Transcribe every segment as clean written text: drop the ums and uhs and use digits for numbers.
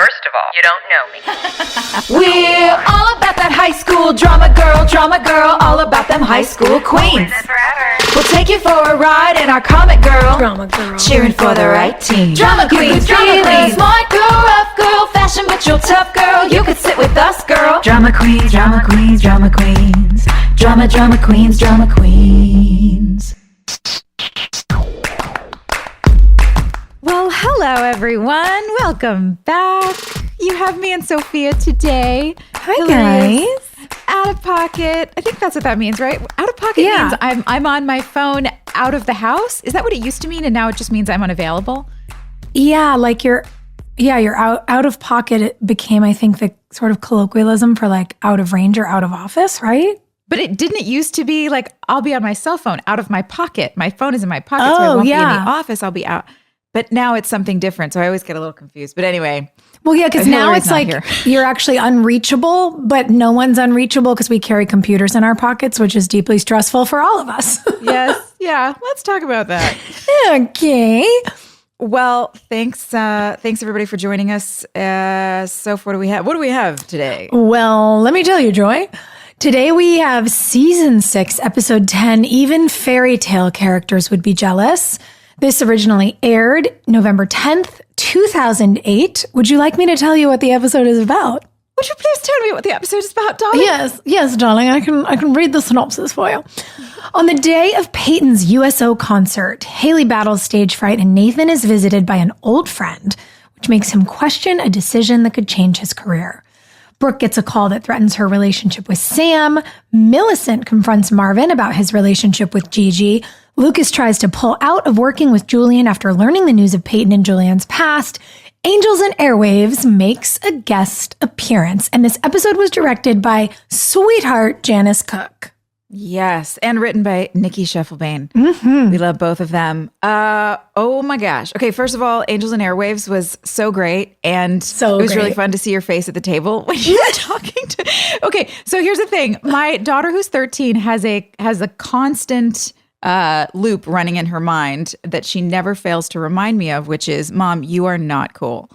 First of all, you don't know me. We're all about that high school drama girl, all about them high school queens. We'll take you for a ride in our comic girl, drama girl, cheering for the right team. Drama queens, smart girl, rough girl, fashion but you're tough girl. You could sit with us, girl. Drama queens, drama queens, drama queens, drama queens, drama queens. Well, hello, everyone. Welcome back. You have me and Sophia today. Hi, guys. Out of pocket. I think that's what that means, right? Out of pocket means I'm on my phone out of the house. Is that what it used to mean? And now it just means I'm unavailable? Yeah, like you're out of pocket. It became, I think, the sort of colloquialism for like out of range or out of office, right? But it didn't used to be like, I'll be on my cell phone out of my pocket. My phone is in my pocket, so I won't be in the office. I'll be out. But now it's something different, so I always get a little confused. But anyway. Well, yeah, because now it's like you're actually unreachable, but no one's unreachable because we carry computers in our pockets, which is deeply stressful for all of us. Yes. Yeah. Let's talk about that. Okay. Well, thanks everybody for joining us. Soph, what do we have? What do we have today? Well, let me tell you, Joy. Today we have season 6, episode 10, Even Fairy Tale Characters Would Be Jealous. This originally aired November 10th, 2008. Would you like me to tell you what the episode is about? Would you please tell me what the episode is about, darling? Yes, darling. I can read the synopsis for you. On the day of Peyton's USO concert, Haley battles stage fright and Nathan is visited by an old friend, which makes him question a decision that could change his career. Brooke gets a call that threatens her relationship with Sam. Millicent confronts Marvin about his relationship with Gigi. Lucas tries to pull out of working with Julian after learning the news of Peyton and Julian's past. Angels and Airwaves makes a guest appearance. And this episode was directed by sweetheart Janice Cook. Yes, and written by Nikki Scheffelbein. Mm-hmm. We love both of them. Oh my gosh. Okay, first of all, Angels and Airwaves was so great. And it was really fun to see your face at the table when you were talking to... Okay, so here's the thing. My daughter, who's 13, has a constant... loop running in her mind that she never fails to remind me of, which is, Mom, you are not cool.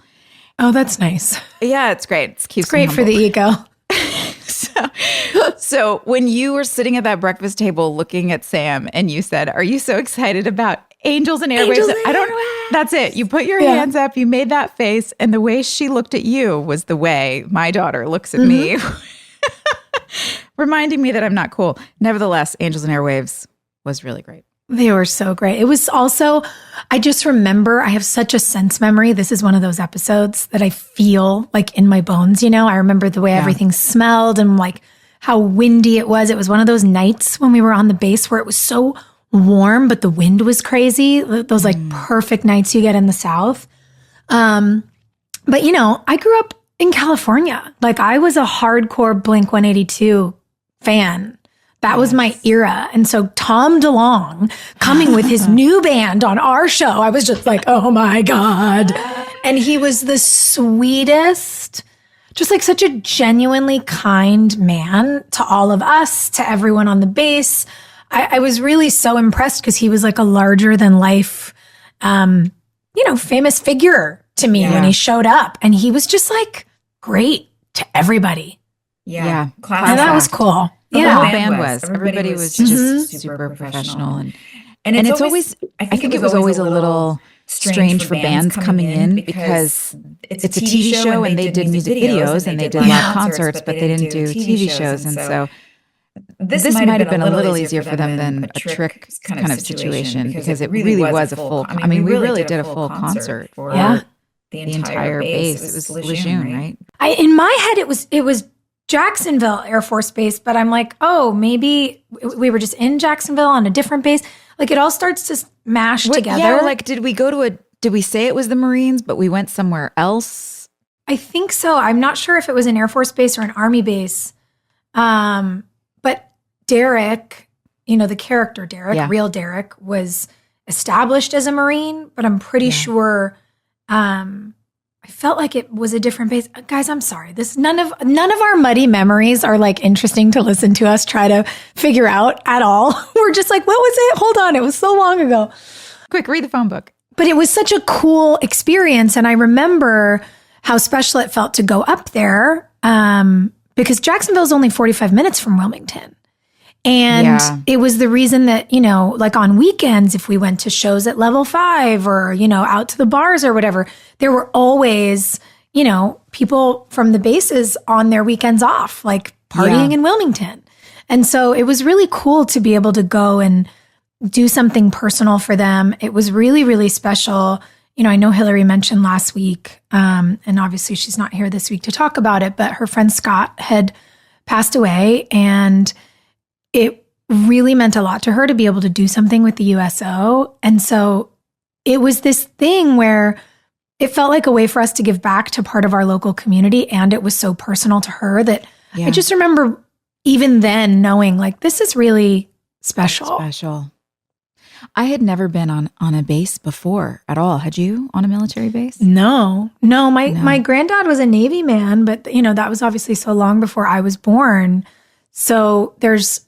Oh, that's nice. Yeah, it's great. It's great for the ego. So when you were sitting at that breakfast table looking at Sam and you said, are you so excited about Angels and Airwaves? That's it. You put your hands up, you made that face, and the way she looked at you was the way my daughter looks at me, reminding me that I'm not cool. Nevertheless, Angels and Airwaves was really great. They were so great. It was also, I just remember, I have such a sense memory. This is one of those episodes that I feel like in my bones, you know? I remember the way everything smelled and like how windy it was. It was one of those nights when we were on the base where it was so warm, but the wind was crazy. Those like perfect nights you get in the South. But you know, I grew up in California. Like I was a hardcore Blink-182 fan. That was my era. And so Tom DeLonge coming with his new band on our show, I was just like, oh my God. And he was the sweetest, just like such a genuinely kind man to all of us, to everyone on the base. I was really so impressed because he was like a larger than life, famous figure to me when he showed up. And he was just like great to everybody. Yeah. And that was cool. The whole band was. Everybody was just super professional. And it's always, I think it was always a little strange for bands coming in because it's a TV show and they did music videos and they did live concerts, but they didn't do TV shows. And so this might have been a little easier for them than a trick kind of situation because it really was a full, I mean, we really did a full concert for the entire base. It was Lejeune, right? In my head, it was Jacksonville Air Force Base, but I'm like, oh, maybe we were just in Jacksonville on a different base. Like it all starts to mash together. Yeah, like did we say it was the Marines, but we went somewhere else? I think so. I'm not sure if it was an Air Force base or an Army base. But Derek, the character Derek, real Derek, was established as a Marine, but I'm pretty sure I felt like it was a different base. Guys, I'm sorry. None of our muddy memories are like interesting to listen to us try to figure out at all. We're just like, what was it? Hold on. It was so long ago. Quick, read the phone book. But it was such a cool experience. And I remember how special it felt to go up there because Jacksonville is only 45 minutes from Wilmington. And it was the reason that, like on weekends, if we went to shows at Level 5 or, out to the bars or whatever, there were always, people from the bases on their weekends off, like partying in Wilmington. And so it was really cool to be able to go and do something personal for them. It was really, really special. I know Hilarie mentioned last week, and obviously she's not here this week to talk about it, but her friend Scott had passed away, and it really meant a lot to her to be able to do something with the USO. And so it was this thing where it felt like a way for us to give back to part of our local community. And it was so personal to her that I just remember even then knowing like, this is really special. I had never been on a base before at all. Had you on a military base? No. My granddad was a Navy man, but that was obviously so long before I was born. So there's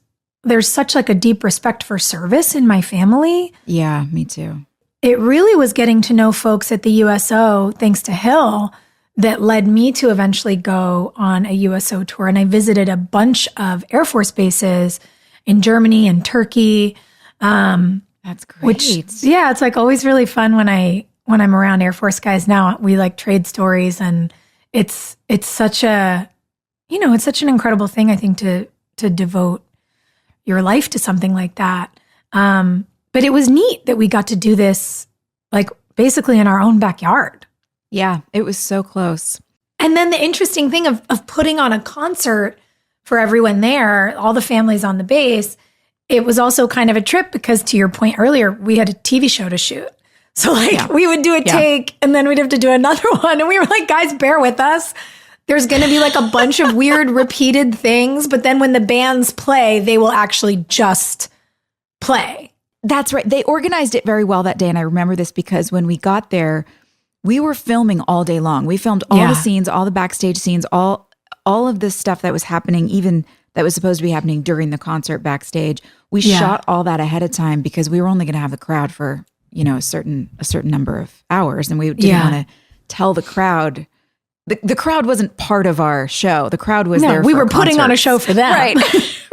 such like a deep respect for service in my family. Yeah, me too. It really was getting to know folks at the USO, thanks to Hill, that led me to eventually go on a USO tour. And I visited a bunch of Air Force bases in Germany and Turkey. That's great. It's like always really fun when I'm around Air Force guys now. We like trade stories, and it's such a, it's such an incredible thing, I think, to devote your life to something like that. But it was neat that we got to do this like basically in our own backyard. Yeah, it was so close. And then the interesting thing of putting on a concert for everyone there, all the families on the base, it was also kind of a trip because, to your point earlier, we had a TV show to shoot. So we would do a take and then we'd have to do another one. And we were like, guys, bear with us. There's going to be like a bunch of weird repeated things. But then when the bands play, they will actually just play. That's right. They organized it very well that day. And I remember this because when we got there, we were filming all day long. We filmed all the scenes, all the backstage scenes, all of the stuff that was happening, even that was supposed to be happening during the concert backstage. We shot all that ahead of time because we were only going to have the crowd for, a certain number of hours. And we didn't want to tell the crowd. The crowd wasn't part of our show. The crowd was there. We were putting on a show for them. Right.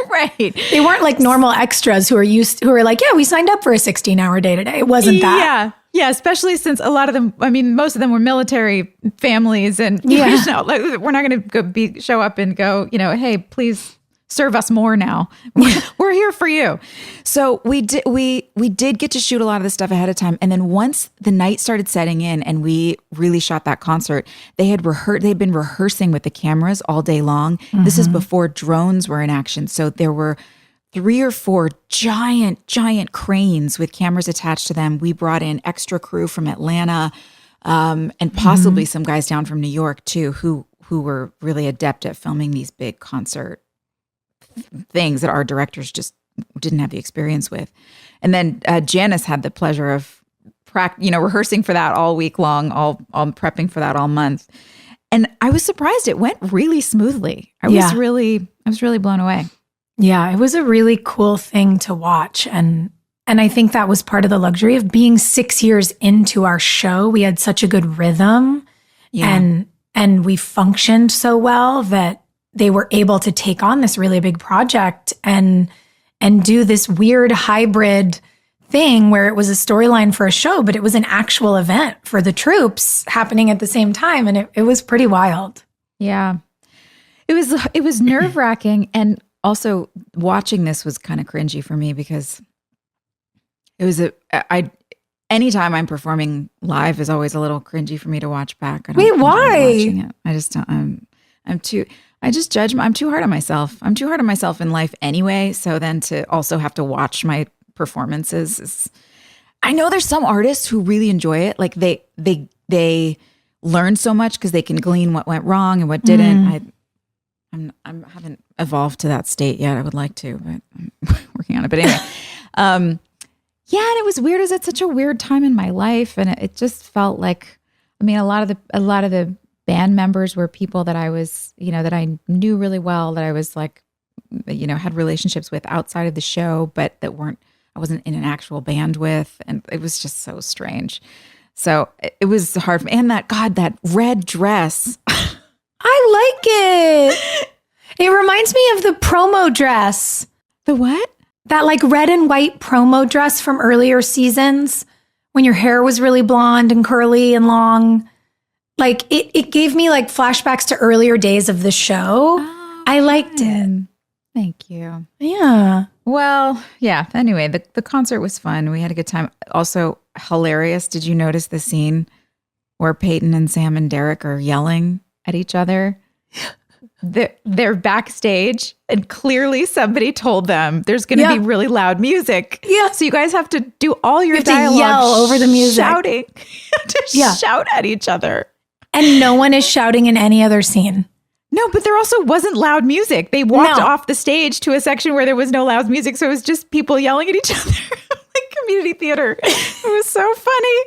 Right. They weren't like normal extras who are like, we signed up for a 16-hour day today. It wasn't that. Yeah. Especially since a lot of them, most of them were military families, and we're not going to show up and go, hey, please serve us more now. We're here for you. So we did get to shoot a lot of this stuff ahead of time. And then once the night started setting in and we really shot that concert, they'd been rehearsing with the cameras all day long. Mm-hmm. This is before drones were in action. So there were 3 or 4 giant cranes with cameras attached to them. We brought in extra crew from Atlanta, and possibly some guys down from New York too, who were really adept at filming these big concert things that our directors just didn't have the experience with. And then Janice had the pleasure of rehearsing for that all week long, all prepping for that all month. And I was surprised it went really smoothly. I was really blown away. Yeah, it was a really cool thing to watch. And I think that was part of the luxury of being 6 years into our show. We had such a good rhythm and we functioned so well that they were able to take on this really big project and do this weird hybrid thing where it was a storyline for a show, but it was an actual event for the troops happening at the same time. And it was pretty wild. Yeah. It was nerve-wracking. And also watching this was kind of cringy for me because it was anytime I'm performing live is always a little cringy for me to watch back. Wait, why? I just don't, I just judge. I'm too hard on myself. I'm too hard on myself in life anyway. So then to also have to watch my performances I know there's some artists who really enjoy it. Like they learn so much because they can glean what went wrong and what didn't. I haven't evolved to that state yet. I would like to, but I'm working on it. But anyway, yeah, and it was weird. It was at such a weird time in my life, and it just felt like, I mean, a lot of the band members were people that I was, that I knew really well, that I was like, had relationships with outside of the show, but I wasn't in an actual band with, and it was just so strange. So it was hard. And that red dress. I like it. It reminds me of the promo dress. The what? That like red and white promo dress from earlier seasons when your hair was really blonde and curly and long. Like it gave me like flashbacks to earlier days of the show. Oh, I liked it. Thank you. Yeah. Well, yeah. Anyway, the concert was fun. We had a good time. Also hilarious. Did you notice the scene where Peyton and Sam and Derek are yelling at each other? They're backstage and clearly somebody told them there's going to be really loud music. Yeah. So you guys have to do all your dialogue to yell over the music. Shouting. Shout at each other. And no one is shouting in any other scene. No, but there also wasn't loud music. They walked off the stage to a section where there was no loud music. So it was just people yelling at each other like community theater. It was so funny.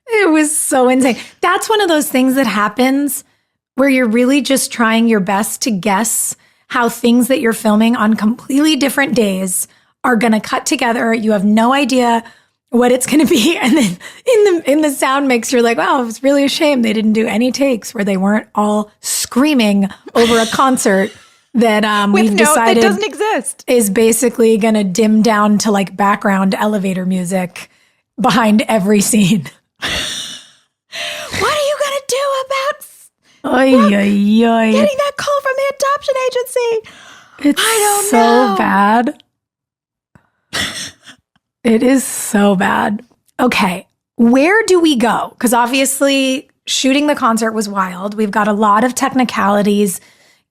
It was so insane. That's one of those things that happens where you're really just trying your best to guess how things that you're filming on completely different days are going to cut together. You have no idea what it's going to be. And then in the sound mix, you're like, wow, it was really a shame they didn't do any takes where they weren't all screaming over a concert that we've decided that doesn't exist. Is basically going to dim down to like background elevator music behind every scene. What are you going to do about Brooke getting that call from the adoption agency? It's so bad. It is so bad. Okay, where do we go? Because obviously shooting the concert was wild. We've got a lot of technicalities,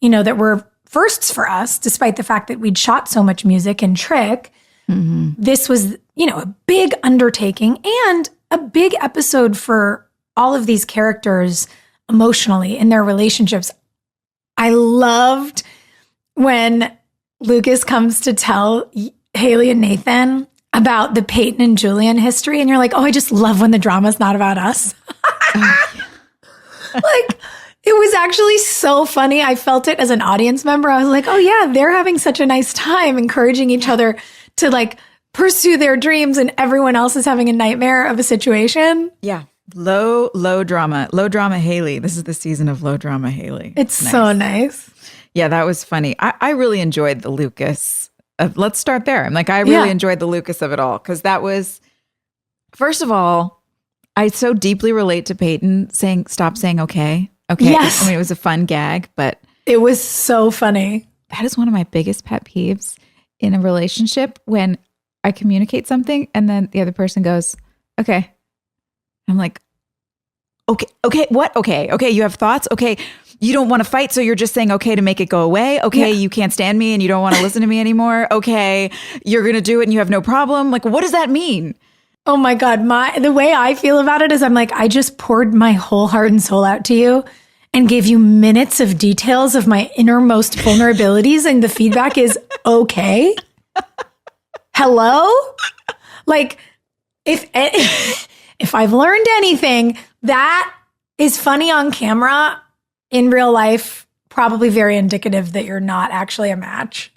that were firsts for us, despite the fact that we'd shot so much music and trick. Mm-hmm. This was, a big undertaking and a big episode for all of these characters emotionally in their relationships. I loved when Lucas comes to tell Haley and Nathan about the Peyton and Julian history. And you're like, oh, I just love when the drama's not about us. Like, it was actually so funny. I felt it as an audience member. I was like, oh yeah, they're having such a nice time encouraging each other to like pursue their dreams and everyone else is having a nightmare of a situation. Yeah. Low drama Haley. This is the season of low drama Haley. It's nice. So nice. Yeah, that was funny. I really enjoyed the Lucas. Let's start there. I'm like, I really enjoyed the Lucas of it all. Because that was, first of all, I so deeply relate to Peyton stop saying okay. Okay. Yes. I mean, it was a fun gag, but it was so funny. That is one of my biggest pet peeves in a relationship, when I communicate something and then the other person goes, okay. I'm like, okay, what? Okay, you have thoughts? Okay, you don't want to fight, so you're just saying okay to make it go away? Okay, you can't stand me and you don't want to listen to me anymore? Okay, you're going to do it and you have no problem? Like, what does that mean? Oh my God, the way I feel about it is I'm like, I just poured my whole heart and soul out to you and gave you minutes of details of my innermost vulnerabilities, and the feedback is okay? Hello? Like, if I've learned anything, that is funny on camera. In real life, probably very indicative that you're not actually a match.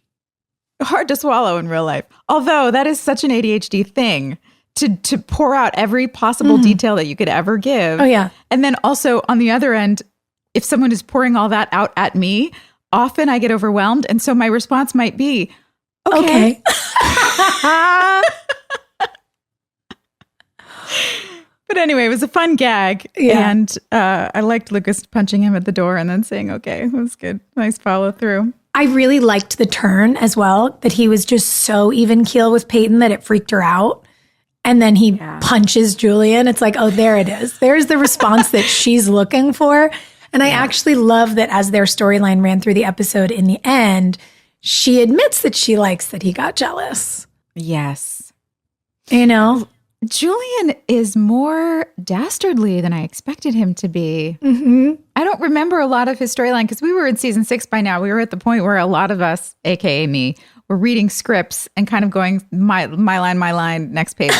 Hard to swallow in real life. Although that is such an ADHD thing to pour out every possible detail that you could ever give. Oh, yeah. And then also on the other end, if someone is pouring all that out at me, often I get overwhelmed. And so my response might be, okay. But anyway, it was a fun gag. Yeah. And I liked Lucas punching him at the door and then saying, okay, it was good. Nice follow through. I really liked the turn as well, that he was just so even keel with Peyton that it freaked her out. And then he punches Julian. It's like, oh, there it is. There's the response that she's looking for. And I actually love that as their storyline ran through the episode, in the end, she admits that she likes that he got jealous. Yes. Julian is more dastardly than I expected him to be. Mm-hmm. I don't remember a lot of his storyline because we were in season 6 by now. We were at the point where a lot of us, AKA me, were reading scripts and kind of going, my line, next page,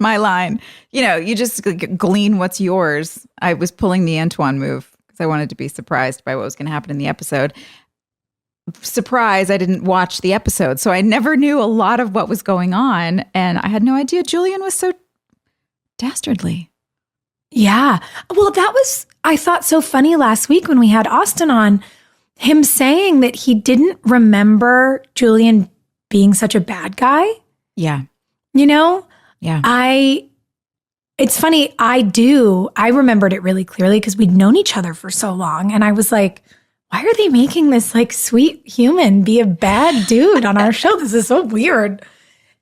my line. You just glean what's yours. I was pulling the Antoine move because I wanted to be surprised by what was going to happen in the episode. Surprise, I didn't watch the episode, so I never knew a lot of what was going on, and I had no idea Julian was so dastardly. Yeah. Well, that was, I thought, so funny last week when we had Austin on, him saying that he didn't remember Julian being such a bad guy. Yeah. You know? Yeah. It's funny, I remembered it really clearly because we'd known each other for so long. And I was like, why are they making this like sweet human be a bad dude on our show? This is so weird.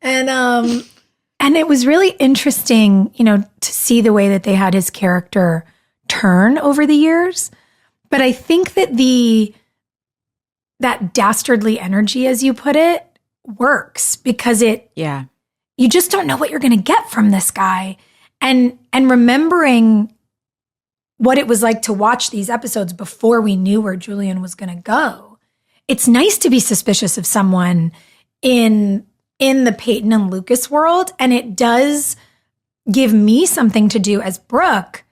And it was really interesting, you know, to see the way that they had his character turn over the years. But I think that that dastardly energy, as you put it, works because you just don't know what you're going to get from this guy. And remembering what it was like to watch these episodes before we knew where Julian was going to go. It's nice to be suspicious of someone in the Peyton and Lucas world. And it does give me something to do as Brooke.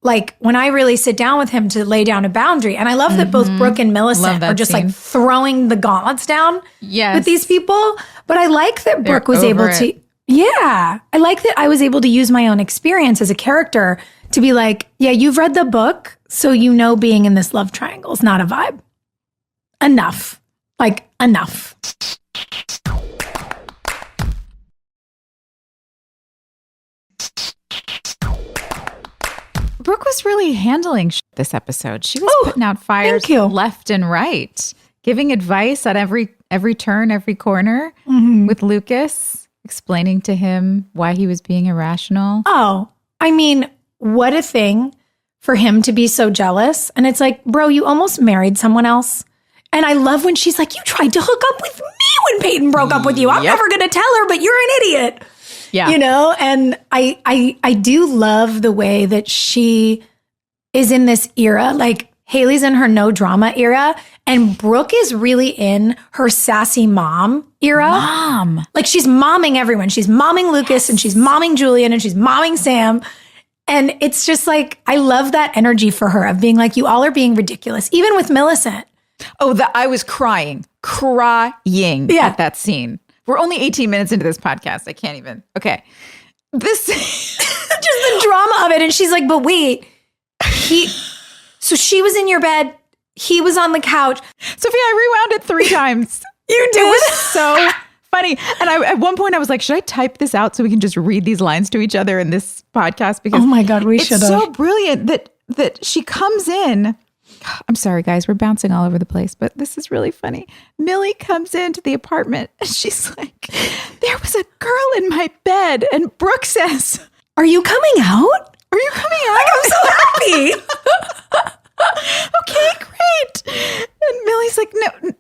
Like when I really sit down with him to lay down a boundary. And I love that both Brooke and Millicent are just like throwing the gauntlets down with these people. But I like that Brooke was able to. Yeah. I like that I was able to use my own experience as a character to be like, yeah, you've read the book, so you know being in this love triangle is not a vibe. Enough. Like, enough. Brooke was really handling this episode. She was putting out fires left and right, giving advice at every turn, every corner with Lucas. Explaining to him why he was being irrational. Oh, I mean, what a thing for him to be so jealous. And it's like, bro, you almost married someone else. And I love when she's like, you tried to hook up with me when Peyton broke up with you. I'm never going to tell her, but you're an idiot. Yeah. You know, and I do love the way that she is in this era. Like Haley's in her no drama era. And Brooke is really in her sassy mom era. Like she's momming everyone. She's momming Lucas and she's momming Julian and she's momming Sam. And it's just like, I love that energy for her of being like, you all are being ridiculous. Even with Millicent. Oh, I was crying at that scene. We're only 18 minutes into this podcast. I can't even. Okay. This just the drama of it. And she's like, but wait, so she was in your bed. He was on the couch. Sophia, I rewound it 3 times. You did? It was so funny. And at one point I was like, should I type this out so we can just read these lines to each other in this podcast? Because oh my God, we should have. It's so brilliant that she comes in. I'm sorry, guys. We're bouncing all over the place, but this is really funny. Millie comes into the apartment and she's like, there was a girl in my bed. And Brooke says, are you coming out? Are you coming out? Like, I'm so happy. Okay, great. And Millie's like, no.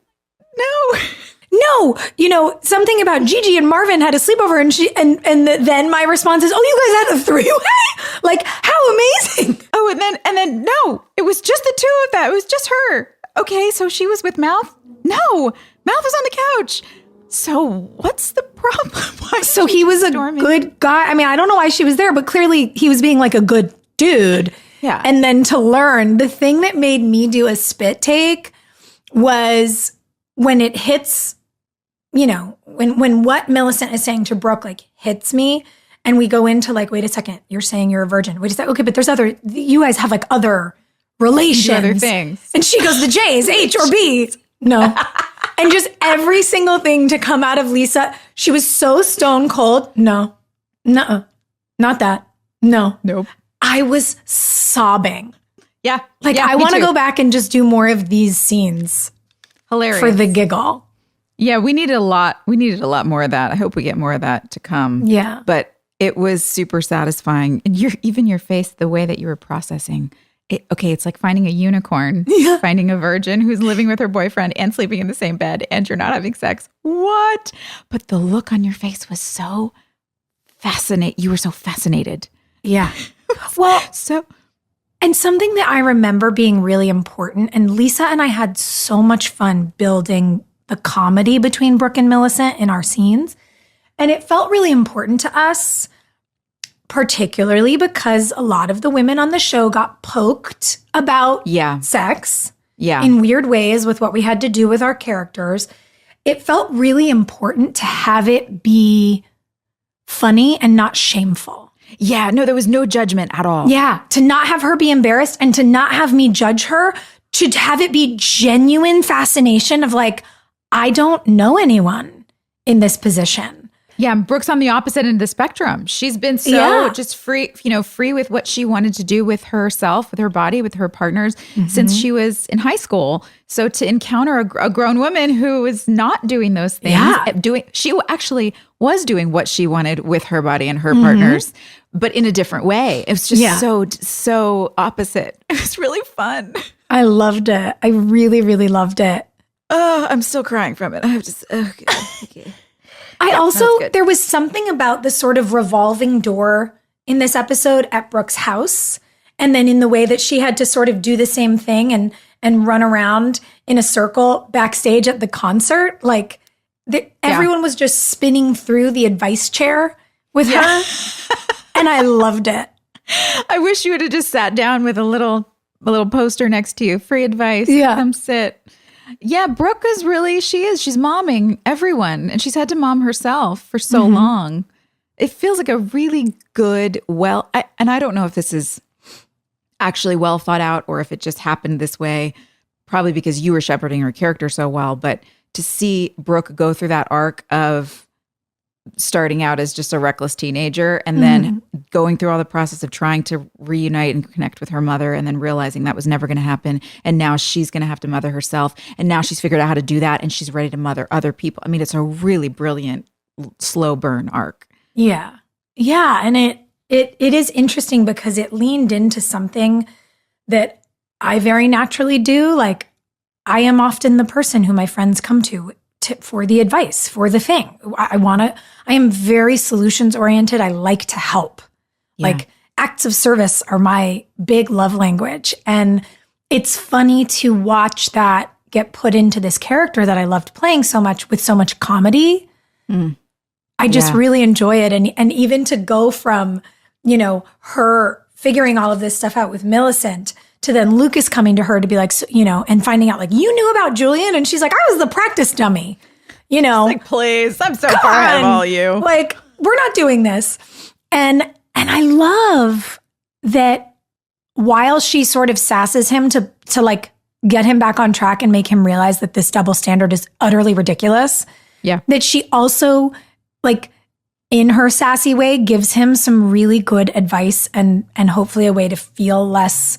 You know, something about Gigi and Marvin had a sleepover and then my response is, oh, you guys had a 3-way? Like, how amazing. Oh, and then no, it was just the two of them. It was just her. Okay, so she was with Mouth? No, Mouth was on the couch. So what's the problem? So he was a good guy. I mean, I don't know why she was there, but clearly he was being like a good dude. Yeah. And then to learn, the thing that made me do a spit take was when it hits, you know, when what Millicent is saying to Brooke, like, hits me, and we go into like, wait a second, you're saying you're a virgin. Wait a second, okay, but there's you guys have like other relations. Other things. And she goes, the J's, H or B. No. And just every single thing to come out of Lisa, she was so stone cold. No. Nuh-uh. Not that. No. Nope. I was sobbing. Yeah. Like, I want to go back and just do more of these scenes. Hilarious. For the giggle. Yeah, we needed a lot more of that. I hope we get more of that to come. Yeah. But it was super satisfying. And even your face, the way that you were processing it. Okay, it's like finding a unicorn, finding a virgin who's living with her boyfriend and sleeping in the same bed, and you're not having sex. What? But the look on your face was so fascinating. You were so fascinated. Yeah. Well, and something that I remember being really important, and Lisa and I had so much fun building the comedy between Brooke and Millicent in our scenes. And it felt really important to us, particularly because a lot of the women on the show got poked about sex in weird ways with what we had to do with our characters. It felt really important to have it be funny and not shameful. Yeah, no, there was no judgment at all. Yeah, to not have her be embarrassed and to not have me judge her, to have it be genuine fascination of like, I don't know anyone in this position. Yeah, Brooke's on the opposite end of the spectrum. She's been so just free, free with what she wanted to do with herself, with her body, with her partners since she was in high school. So to encounter a grown woman who is not doing those things, she actually was doing what she wanted with her body and her partners, but in a different way. It was just so opposite. It was really fun. I loved it. I really, really loved it. Oh, I'm still crying from it. I have just, okay. There was something about the sort of revolving door in this episode at Brooke's house. And then in the way that she had to sort of do the same thing and run around in a circle backstage at the concert. Like everyone was just spinning through the advice chair with her. And I loved it. I wish you would have just sat down with a little poster next to you. Free advice. Yeah. Come sit. Yeah, Brooke is she's momming everyone, and she's had to mom herself for so long. It feels like a really good, and I don't know if this is actually well thought out or if it just happened this way, probably because you were shepherding her character so well, but to see Brooke go through that arc of starting out as just a reckless teenager and then going through all the process of trying to reunite and connect with her mother and then realizing that was never going to happen. And now she's going to have to mother herself. And now she's figured out how to do that and she's ready to mother other people. I mean, it's a really brilliant slow burn arc. Yeah. Yeah. And it is interesting because it leaned into something that I very naturally do. Like I am often the person who my friends come to for the advice, for the thing. I am very solutions oriented. I like to help. Yeah. Like acts of service are my big love language. And it's funny to watch that get put into this character that I loved playing so much with so much comedy. I just really enjoy it. And even to go from, her figuring all of this stuff out with Millicent to then Lucas coming to her to be like, and finding out like, you knew about Julian? And she's like, I was the practice dummy, Like, please, I'm so far ahead of all you. Like, we're not doing this. And I love that while she sort of sasses him to like get him back on track and make him realize that this double standard is utterly ridiculous. Yeah. That she also like in her sassy way gives him some really good advice and hopefully a way to feel less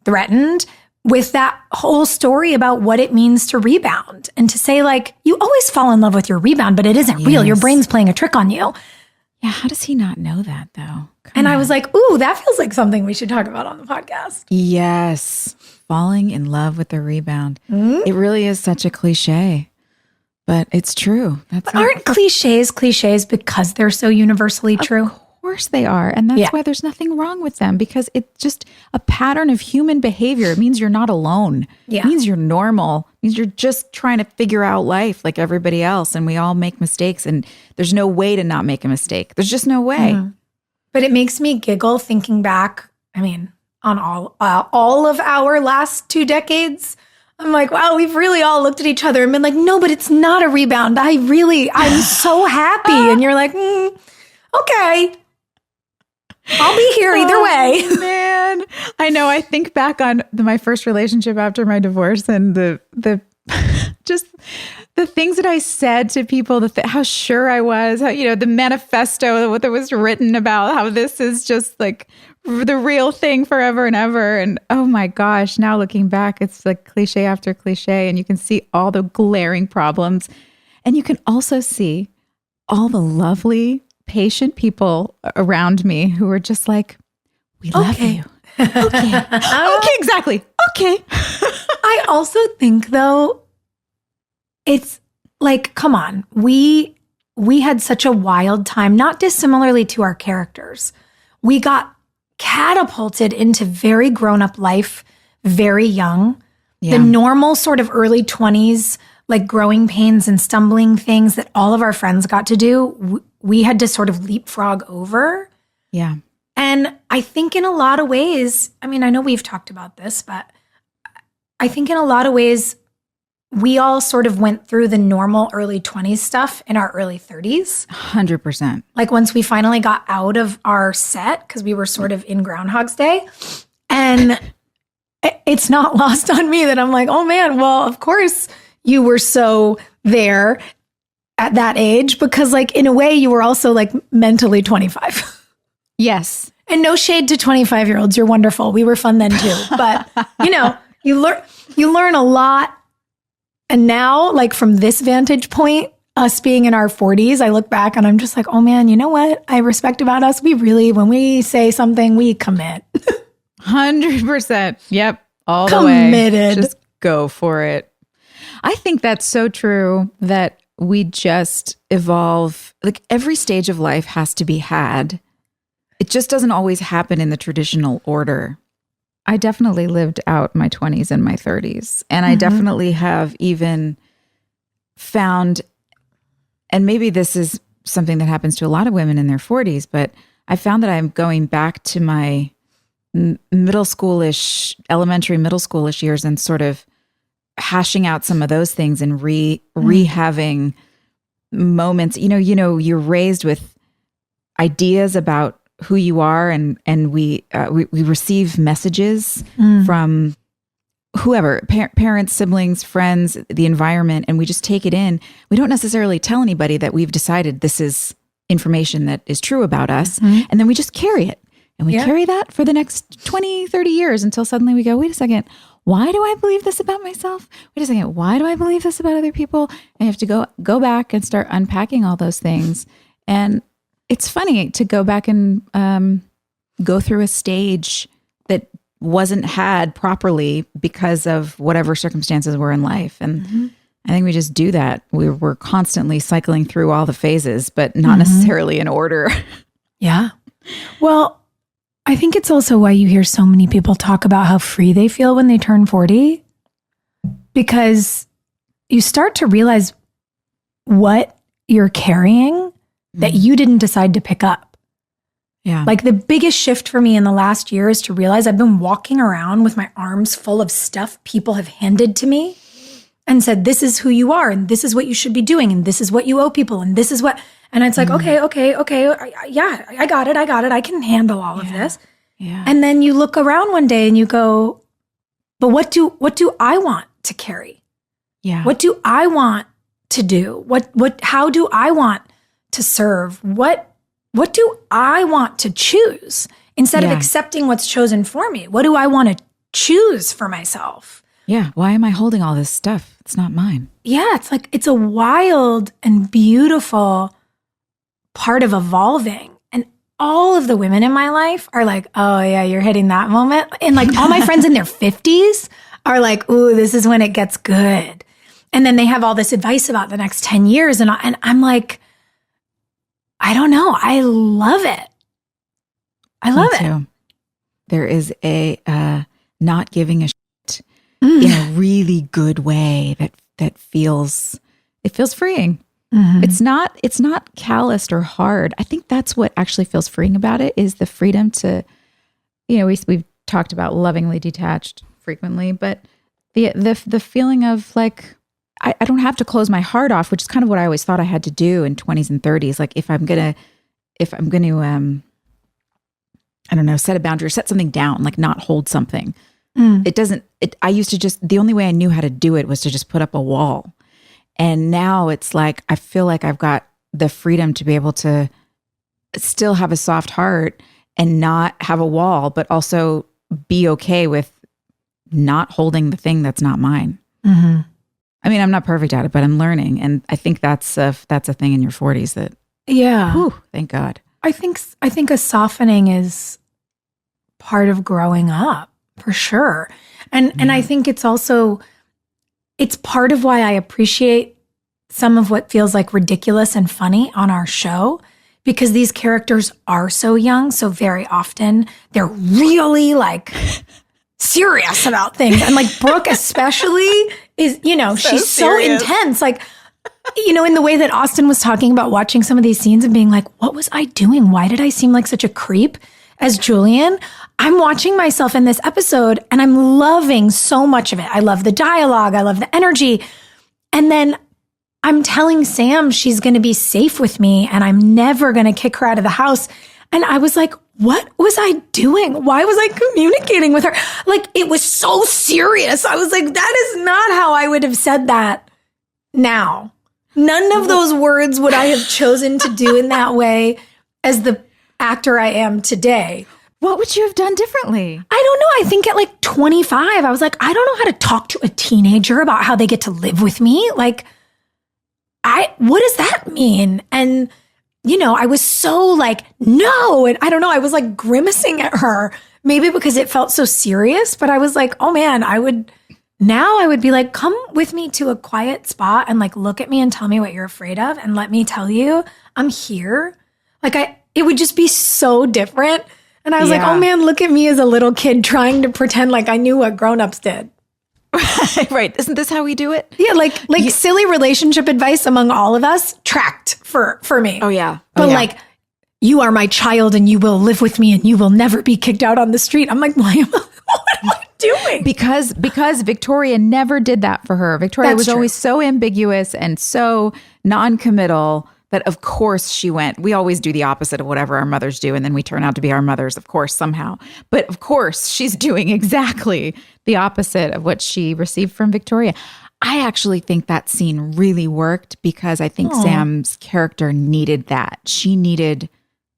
threatened with that whole story about what it means to rebound and to say like, you always fall in love with your rebound, but it isn't real. Your brain's playing a trick on you. Yeah. How does he not know that though? I was like, ooh, that feels like something we should talk about on the podcast. Yes. Falling in love with the rebound. It really is such a cliche, but it's true. But aren't cliches because they're so universally true? Of course they are. And that's why there's nothing wrong with them because it's just a pattern of human behavior. It means you're not alone. Yeah. It means you're normal. It means you're just trying to figure out life like everybody else. And we all make mistakes and there's no way to not make a mistake. There's just no way. But it makes me giggle thinking back, on all of our last 2 decades. I'm like, wow, we've really all looked at each other and been like, no, but it's not a rebound. I'm so happy. And you're like, okay. I'll be here either way. Man, I know. I think back on my first relationship after my divorce and the just the things that I said to people, how sure I was, how, the manifesto that was written about how this is just like the real thing forever and ever. And oh my gosh, now looking back, it's like cliche after cliche and you can see all the glaring problems and you can also see all the lovely patient people around me who are just like, we love you. Okay. Okay, exactly. Okay. I also think though, it's like, come on, we had such a wild time, not dissimilarly to our characters. We got catapulted into very grown-up life, very young. Yeah. The normal sort of early 20s, like growing pains and stumbling things that all of our friends got to do, we had to sort of leapfrog over. Yeah. And I think in a lot of ways, I know we've talked about this, but I think in a lot of ways, we all sort of went through the normal early 20s stuff in our early 30s. 100%. Like once we finally got out of our set, because we were sort of in Groundhog's Day. And it's not lost on me that I'm like, oh man, well, of course you were so there at that age, because like in a way you were also like mentally 25. Yes. And no shade to 25-year-olds. You're wonderful. We were fun then too. But you know, you learn a lot. And now, like from this vantage point, us being in our 40s, I look back and I'm just like, oh man, you know what I respect about us? We really, when we say something, we commit. 100%. Yep. All the Committed. way. Just go for it. I think that's so true that we just evolve. Like every stage of life has to be had. It just doesn't always happen in the traditional order. I definitely lived out my 20s and my 30s. And I definitely have even found, and maybe this is something that happens to a lot of women in their 40s, but I found that I'm going back to my elementary, middle schoolish years and sort of hashing out some of those things and rehaving moments. You know, you're raised with ideas about who you are, and we receive messages from whoever, parents, siblings, friends, the environment, and we just take it in. We don't necessarily tell anybody that we've decided this is information that is true about us, and then we just carry it. And we carry that for the next 20, 30 years until suddenly we go, wait a second, why do I believe this about myself? Wait a second, why do I believe this about other people? And you have to go back and start unpacking all those things. And it's funny to go back and go through a stage that wasn't had properly because of whatever circumstances were in life. And I think we just do that. We're constantly cycling through all the phases, but not necessarily in order. Yeah. Well, I think it's also why you hear so many people talk about how free they feel when they turn 40, because you start to realize what you're carrying that you didn't decide to pick up. Yeah. Like the biggest shift for me in the last year is to realize I've been walking around with my arms full of stuff people have handed to me and said, this is who you are, and this is what you should be doing, and this is what you owe people, and this is what, and it's like, okay. Yeah, I got it. I can handle all of this. Yeah. And then you look around one day and you go, but what do I want to carry? Yeah. What do I want to do? How do I want to serve? What do I want to choose instead of accepting what's chosen for me? What do I want to choose for myself? Yeah. Why am I holding all this stuff? It's not mine. Yeah. It's like, it's a wild and beautiful part of evolving. And all of the women in my life are like, oh yeah, you're hitting that moment. And like all my friends in their 50s are like, ooh, this is when it gets good. And then they have all this advice about the next 10 years. And I'm like, I don't know. I love it. I love it. There is a not giving a shit in a really good way that feels freeing. It's not calloused or hard. I think that's what actually feels freeing about it, is the freedom to, we've talked about lovingly detached frequently, but the feeling of like, I don't have to close my heart off, which is kind of what I always thought I had to do in 20s and 30s. Like if I'm going to, I don't know, set a boundary or set something down, like not hold something. I used to just, the only way I knew how to do it was to just put up a wall. And now it's like, I feel like I've got the freedom to be able to still have a soft heart and not have a wall, but also be okay with not holding the thing that's not mine. I mean, I'm not perfect at it, but I'm learning. And I think that's a thing in your 40s that, whew, thank God. I think a softening is part of growing up, for sure. And I think it's also, it's part of why I appreciate some of what feels like ridiculous and funny on our show, because these characters are so young. So very often they're really like serious about things. And like Brooke especially is, she's so intense. Like, in the way that Austin was talking about watching some of these scenes and being like, what was I doing? Why did I seem like such a creep as Julian, I'm watching myself in this episode and I'm loving so much of it. I love the dialogue. I love the energy. And then I'm telling Sam she's going to be safe with me and I'm never going to kick her out of the house. And I was like, what was I doing? Why was I communicating with her? Like, it was so serious. I was like, that is not how I would have said that now. None of those words would I have chosen to do in that way as the actor I am today. What would you have done differently? I don't know. I think at like 25, I was like, I don't know how to talk to a teenager about how they get to live with me. Like, what does that mean? And, you know, I was so like, no. And I don't know. I was like grimacing at her, maybe because it felt so serious. But I was like, oh man, I would be like, come with me to a quiet spot and like look at me and tell me what you're afraid of. And let me tell you, I'm here. Like it would just be so different. And I was like, oh man, look at me as a little kid trying to pretend like I knew what grownups did. Right. Isn't this how we do it? Yeah. Like silly relationship advice among all of us tracked for me. Oh yeah. But like, you are my child and you will live with me and you will never be kicked out on the street. I'm like, what am I doing? Because Victoria never did that for her. Victoria was always so ambiguous and so non-committal that of course she went. We always do the opposite of whatever our mothers do, and then we turn out to be our mothers, of course, somehow. But of course, she's doing exactly the opposite of what she received from Victoria. I actually think that scene really worked because I think Sam's character needed that. She needed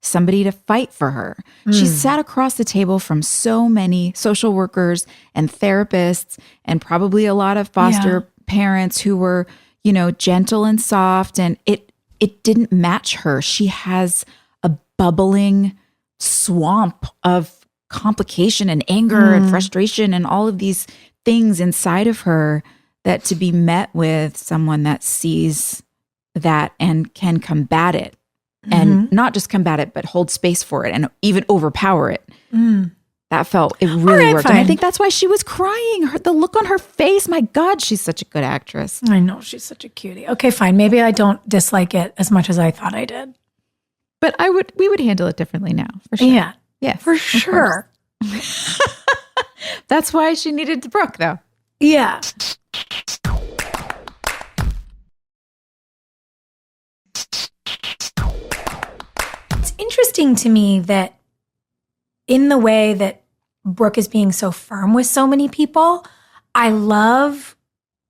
somebody to fight for her. She sat across the table from so many social workers and therapists and probably a lot of foster parents who were, you know, gentle and soft, and it didn't match her. She has a bubbling swamp of complication and anger and frustration and all of these things inside of her that to be met with someone that sees that and can combat it. And not just combat it, but hold space for it and even overpower it. That it really worked. Fine. And I think that's why she was crying. The look on her face, my God, she's such a good actress. I know, she's such a cutie. Okay, fine. Maybe I don't dislike it as much as I thought I did. But we would handle it differently now, for sure. Yeah. Yes, for sure. That's why she needed Brooke, though. Yeah. It's interesting to me that in the way that Brooke is being so firm with so many people, I love,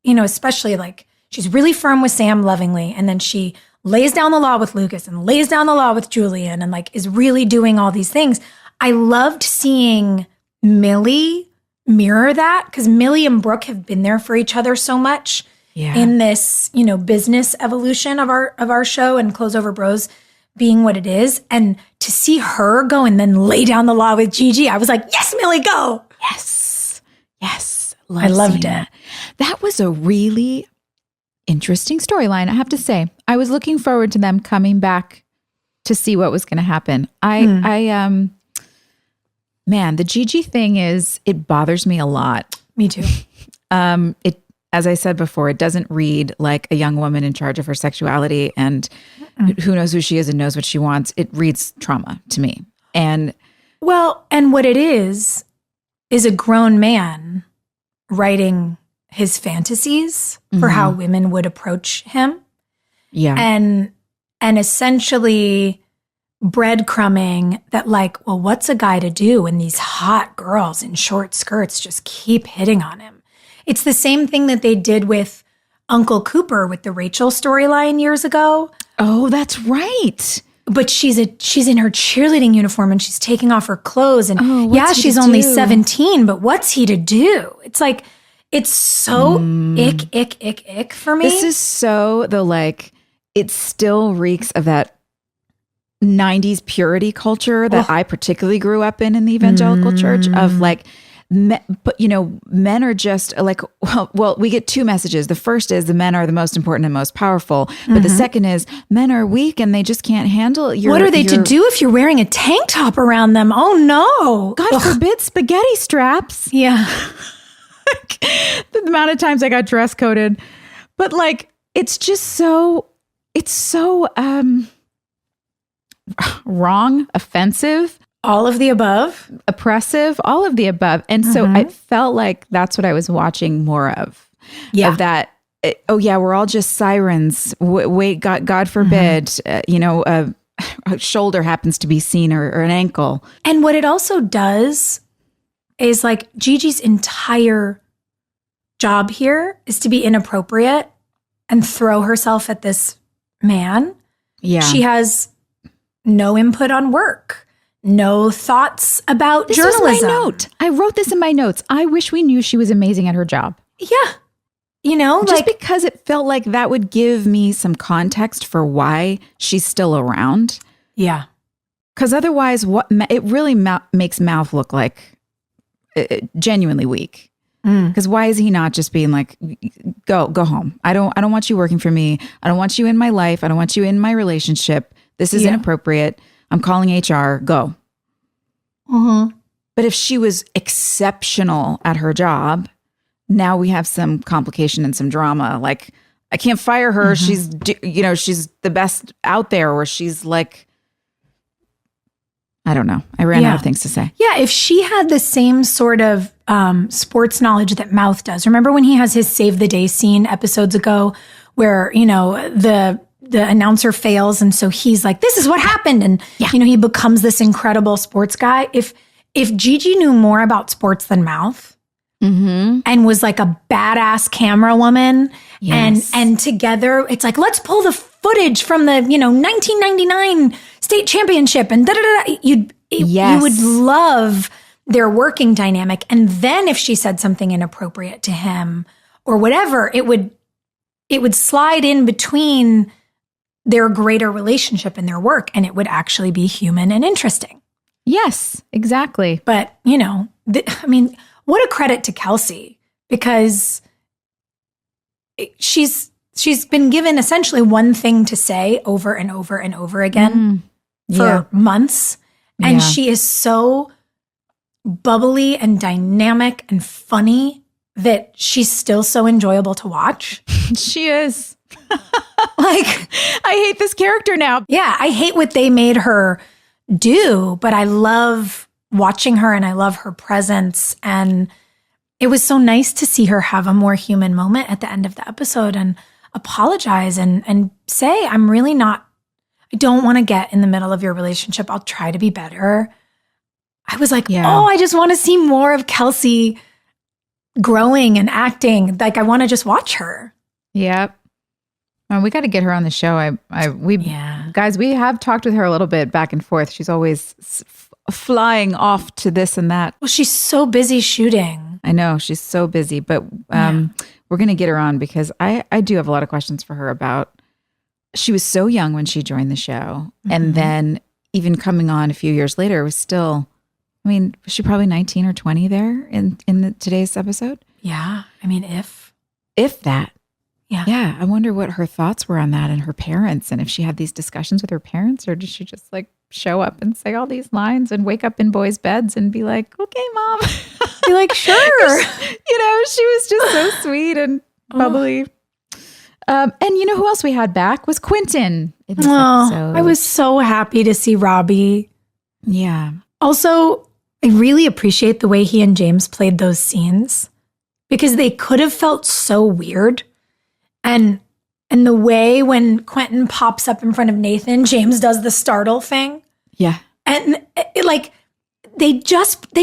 you know, especially like she's really firm with Sam lovingly, and then she lays down the law with Lucas and lays down the law with Julian and like is really doing all these things. I loved seeing Millie mirror that because Millie and Brooke have been there for each other so much in this, you know, business evolution of our show and Close Over Bros being what it is. And to see her go and then lay down the law with Gigi, I was like, yes, Millie, go. Yes. I loved it. That was a really interesting storyline, I have to say. I was looking forward to them coming back to see what was going to happen. Man, the Gigi thing it bothers me a lot. Me too. As I said before, it doesn't read like a young woman in charge of her sexuality and who knows who she is and knows what she wants. It reads trauma to me. And what it is a grown man writing his fantasies for how women would approach him. Yeah. And essentially breadcrumbing that like, well, what's a guy to do when these hot girls in short skirts just keep hitting on him? It's the same thing that they did with Uncle Cooper with the Rachel storyline years ago. Oh, that's right. But she's in her cheerleading uniform and she's taking off her clothes and she's only 17, but what's he to do? It's like, it's so ick for me. This is so it still reeks of that 90s purity culture that I particularly grew up in the evangelical church of like, but you know, men are just like, well, we get two messages. The first is the men are the most important and most powerful. But the second is men are weak and they just can't handle what are they to do if you're wearing a tank top around them? Oh no. God forbid spaghetti straps. Yeah. The amount of times I got dress coded, but like, it's so wrong, offensive. All of the above. Oppressive, all of the above. And so I felt like that's what I was watching more of. Yeah. Of that. Oh yeah, we're all just sirens. Wait, God forbid, a shoulder happens to be seen or an ankle. And what it also does is like Gigi's entire job here is to be inappropriate and throw herself at this man. Yeah. She has no input on work, no thoughts about journalism. This was my note. I wrote this in my notes. I wish we knew she was amazing at her job. Yeah. Just because it felt like that would give me some context for why she's still around. Yeah. Because otherwise, it really makes Mouth look like genuinely weak. Because why is he not just being like, go home? I don't want you working for me. I don't want you in my life. I don't want you in my relationship. This is inappropriate. I'm calling HR. Go. But if she was exceptional at her job, now we have some complication and some drama. Like, I can't fire her. She's the best out there, or she's like, I don't know. I ran out of things to say. Yeah, if she had the same sort of sports knowledge that Mouth does. Remember when he has his Save the Day scene episodes ago where, the announcer fails and so he's like, this is what happened. And, he becomes this incredible sports guy. If Gigi knew more about sports than Mouth, and was like a badass camera woman. Yes. And together it's like, let's pull the footage from the, 1999 state championship and you would love their working dynamic. And then if she said something inappropriate to him or whatever, it would slide in between their greater relationship and their work. And it would actually be human and interesting. Yes, exactly. But, what a credit to Kelsey, because she's been given essentially one thing to say over and over and over again for months. And she is so bubbly and dynamic and funny that she's still so enjoyable to watch. She is. Like, I hate this character now. Yeah, I hate what they made her do, but I love watching her and I love her presence. And it was so nice to see her have a more human moment at the end of the episode and apologize and say, I don't want to get in the middle of your relationship. I'll try to be better. I was like, I just want to see more of Kelsey growing and acting. Like, I want to just watch her. Yep. Well, we got to get her on the show. Guys, we have talked with her a little bit back and forth. She's always flying off to this and that. Well, she's so busy shooting. I know she's so busy, but we're going to get her on because I do have a lot of questions for her about, she was so young when she joined the show. And then even coming on a few years later was still, was she probably 19 or 20 there in today's episode? Yeah. If that. Yeah. Yeah. I wonder what her thoughts were on that and her parents, and if she had these discussions with her parents, or did she just like show up and say all these lines and wake up in boys' beds and be like, okay, Mom. Be like, sure. She was just so sweet and bubbly. And who else we had back was Quentin in this episode. I was so happy to see Robbie. Yeah. Also, I really appreciate the way he and James played those scenes because they could have felt so weird. And the way when Quentin pops up in front of Nathan, James does the startle thing. Yeah. And they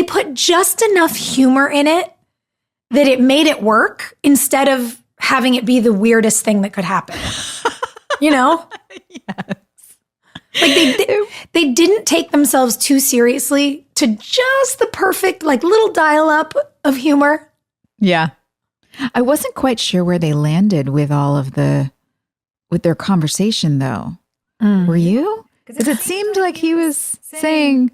put just enough humor in it that it made it work instead of having it be the weirdest thing that could happen. Yes. Like they didn't take themselves too seriously to just the perfect like little dial up of humor. Yeah. I wasn't quite sure where they landed with with their conversation though. Were you? Because it seemed like he was saying,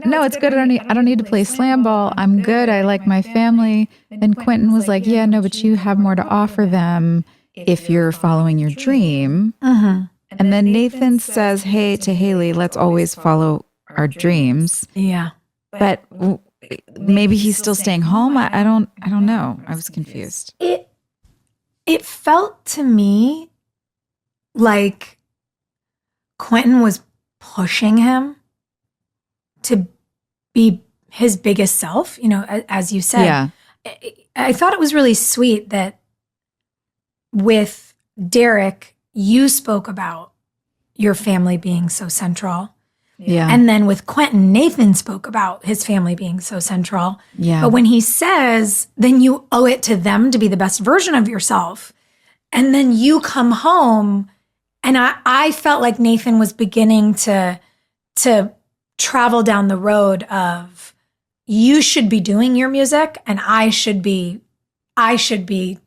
no, it's good. I don't need to play slam ball. I'm good. I like my family. And Quentin was like, yeah, no, but you have more to offer them if you're following your dream. And then Nathan says, hey, to Haley, let's always follow our dreams. Yeah. But maybe he's still staying home. I don't know. I was confused. It felt to me like Quentin was pushing him to be his biggest self, as you said. Yeah. I thought it was really sweet that with Derek, you spoke about your family being so central. Yeah. And then with Quentin, Nathan spoke about his family being so central. Yeah. But when he says, then you owe it to them to be the best version of yourself. And then you come home, and I felt like Nathan was beginning to travel down the road of, you should be doing your music and I should be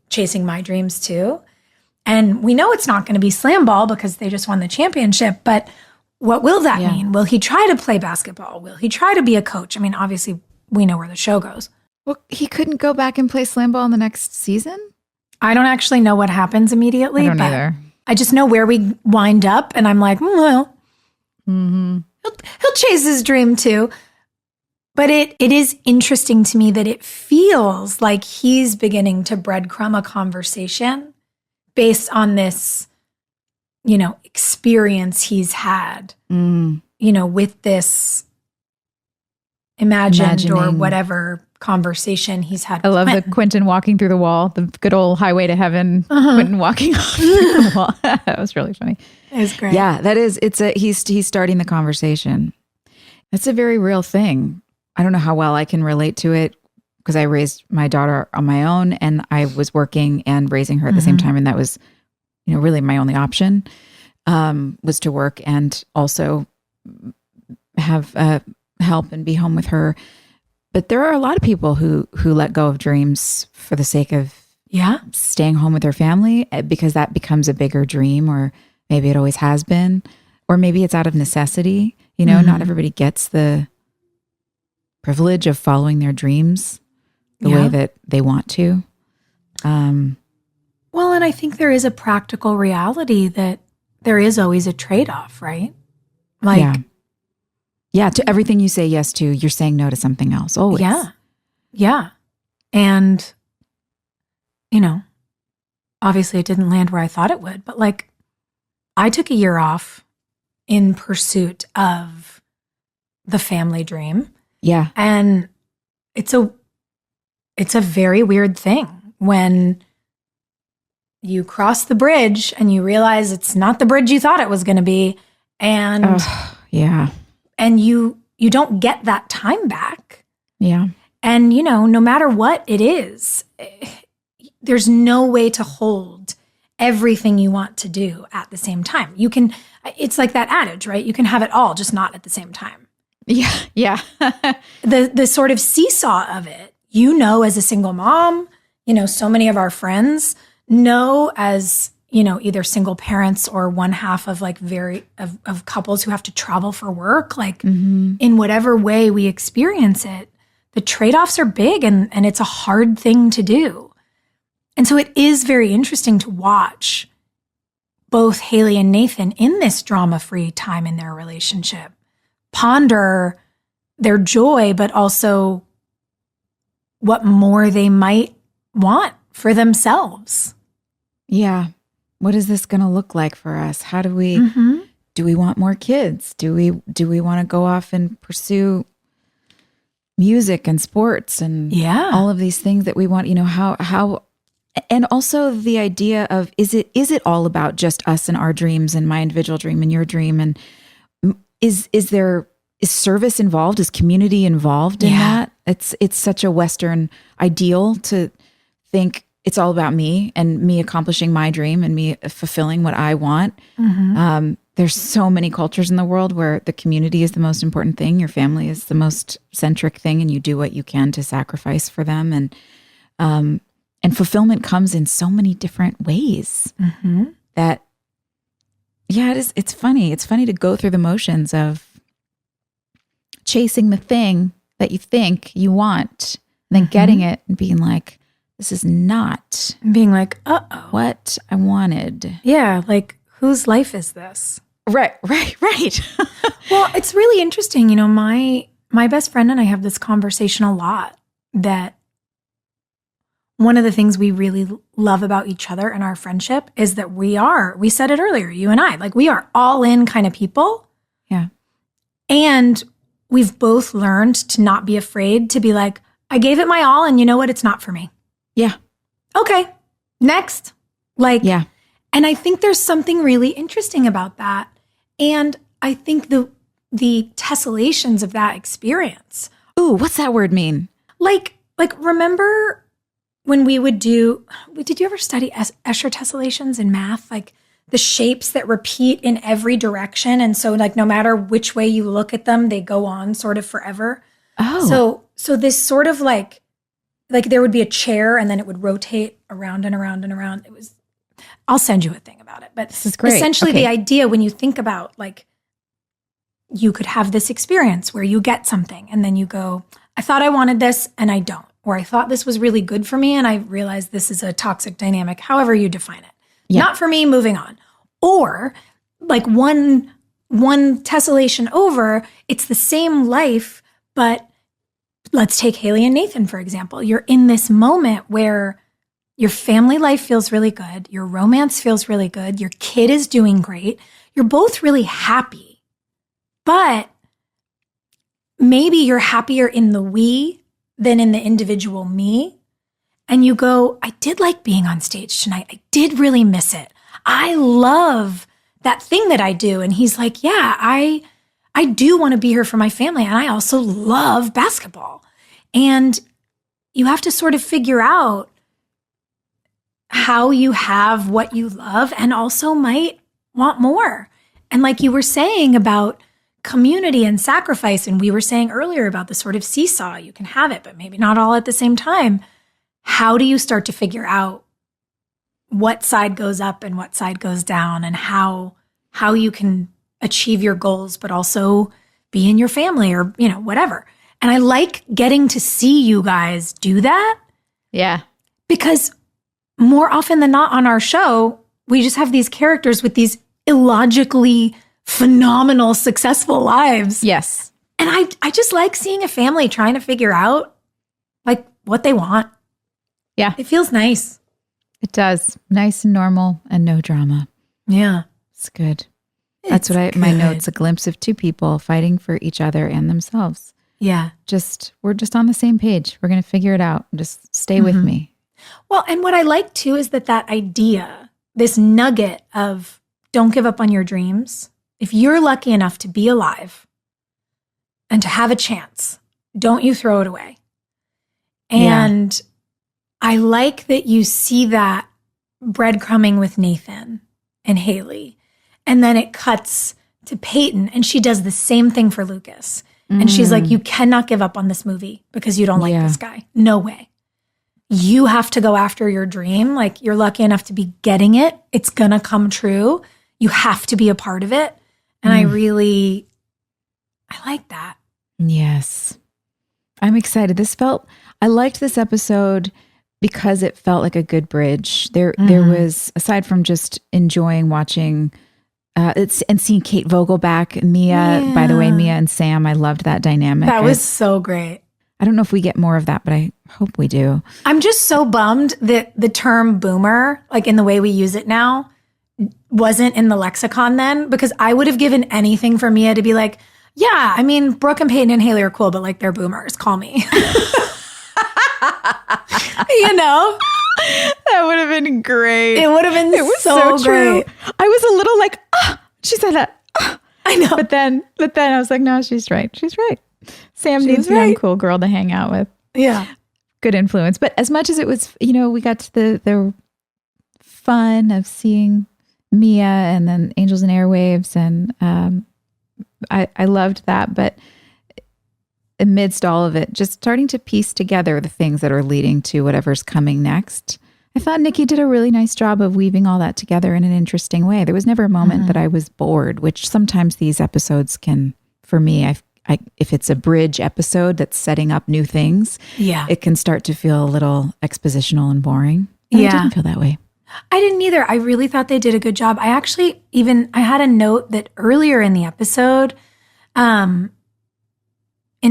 chasing my dreams too. And we know it's not going to be slam ball because they just won the championship, but what will that mean? Will he try to play basketball? Will he try to be a coach? I mean, obviously we know where the show goes. Well, he couldn't go back and play slam ball in the next season? I don't actually know what happens immediately. I don't but either. I just know where we wind up, and I'm like, well, he'll chase his dream too. But it is interesting to me that it feels like he's beginning to breadcrumb a conversation based on this, experience he's had, with this imagined or whatever conversation he's had. I love the Quentin walking through the wall, the good old highway to heaven, Quentin walking off through the wall. That was really funny. It was great. Yeah, that is, he's starting the conversation. That's a very real thing. I don't know how well I can relate to it because I raised my daughter on my own and I was working and raising her at the same time. And that was, really my only option was to work and also have help and be home with her. But there are a lot of people who let go of dreams for the sake of staying home with their family because that becomes a bigger dream, or maybe it always has been, or maybe it's out of necessity. Not everybody gets the privilege of following their dreams the way that they want to. Well, and I think there is a practical reality that there is always a trade-off, right? Yeah, to everything you say yes to, you're saying no to something else, always. Yeah. And, obviously it didn't land where I thought it would, but I took a year off in pursuit of the family dream. Yeah. And it's a very weird thing when you cross the bridge and you realize it's not the bridge you thought it was going to be. And and you don't get that time back. Yeah. And, no matter what it is, there's no way to hold everything you want to do at the same time. It's like that adage, right? You can have it all, just not at the same time. Yeah. The sort of seesaw of it, as a single mom, so many of our friends know as, either single parents or one half of of couples who have to travel for work, in whatever way we experience it, the trade-offs are big and it's a hard thing to do. And so it is very interesting to watch both Haley and Nathan in this drama-free time in their relationship ponder their joy, but also what more they might want for themselves. Yeah. What is this going to look like for us? How do we, do we want more kids? Do we want to go off and pursue music and sports and all of these things that we want, how, and also the idea of, is it all about just us and our dreams and my individual dream and your dream? And is service involved? Is community involved in that? It's such a Western ideal to think it's all about me and me accomplishing my dream and me fulfilling what I want. There's so many cultures in the world where the community is the most important thing. Your family is the most centric thing, and you do what you can to sacrifice for them. And fulfillment comes in so many different ways that, it's funny. It's funny to go through the motions of chasing the thing that you think you want, and then getting it and being like, this is not being like, what I wanted. Yeah. Whose life is this? Right. Well, it's really interesting. My best friend and I have this conversation a lot, that one of the things we really love about each other and our friendship is that we said it earlier, you and I, we are all in kind of people. Yeah. And we've both learned to not be afraid to be like, I gave it my all and you know what? It's not for me. Yeah. Okay. Next. Like, yeah. And I think there's something really interesting about that. And I think the tessellations of that experience. Ooh, what's that word mean? Like remember when we would did you ever study Escher tessellations in math? Like the shapes that repeat in every direction. And so like no matter which way you look at them, they go on sort of forever. Oh. So this sort of like there would be a chair and then it would rotate around and around and around. I'll send you a thing about it. But this is great. Essentially the idea when you think about like, you could have this experience where you get something and then you go, I thought I wanted this and I don't. Or I thought this was really good for me and I realized this is a toxic dynamic, however you define it. Yeah. Not for me, moving on. Or like one tessellation over, it's the same life, but let's take Haley and Nathan, for example. You're in this moment where your family life feels really good. Your romance feels really good. Your kid is doing great. You're both really happy. But maybe you're happier in the we than in the individual me. And you go, I did like being on stage tonight. I did really miss it. I love that thing that I do. And he's like, yeah, I do want to be here for my family. And I also love basketball. And you have to sort of figure out how you have what you love and also might want more. And like you were saying about community and sacrifice, and we were saying earlier about the sort of seesaw, you can have it, but maybe not all at the same time. How do you start to figure out what side goes up and what side goes down and how you can achieve your goals, but also be in your family or, whatever. And I like getting to see you guys do that. Yeah. Because more often than not on our show, we just have these characters with these illogically phenomenal, successful lives. Yes. And I just like seeing a family trying to figure out like what they want. Yeah. It feels nice. It does. Nice and normal and no drama. Yeah. It's good. That's what my notes, a glimpse of two people fighting for each other and themselves. Yeah. We're just on the same page. We're going to figure it out. Just stay with me. Well, and what I like too is that idea, this nugget of don't give up on your dreams. If you're lucky enough to be alive and to have a chance, don't you throw it away. And I like that you see that breadcrumbing with Nathan and Haley. And then it cuts to Peyton and she does the same thing for Lucas. And she's like, you cannot give up on this movie because you don't like this guy. No way. You have to go after your dream. Like you're lucky enough to be getting it. It's going to come true. You have to be a part of it. And I like that. Yes. I'm excited. I liked this episode because it felt like a good bridge. There was, aside from just enjoying watching and seeing Kate Vogel back, Mia, by the way, Mia and Sam, I loved that dynamic. That was so great. I don't know if we get more of that, but I hope we do. I'm just so bummed that the term boomer, like in the way we use it now, wasn't in the lexicon then, because I would have given anything for Mia to be like, yeah, I mean, Brooke and Peyton and Haley are cool, but like they're boomers. Call me. That would have been great. It would have been so great. I was a little like, she said that. I know. But then I was like, no, she's right. She's right. Sam needs a young, cool girl to hang out with. Yeah. Good influence. But as much as it was, we got to the fun of seeing Mia and then Angels and Airwaves. And I loved that. But amidst all of it, just starting to piece together the things that are leading to whatever's coming next. I thought Nikki did a really nice job of weaving all that together in an interesting way. There was never a moment that I was bored, which sometimes these episodes can, for me, if it's a bridge episode that's setting up new things, it can start to feel a little expositional and boring. And I didn't feel that way. I didn't either. I really thought they did a good job. I had a note that earlier in the episode, in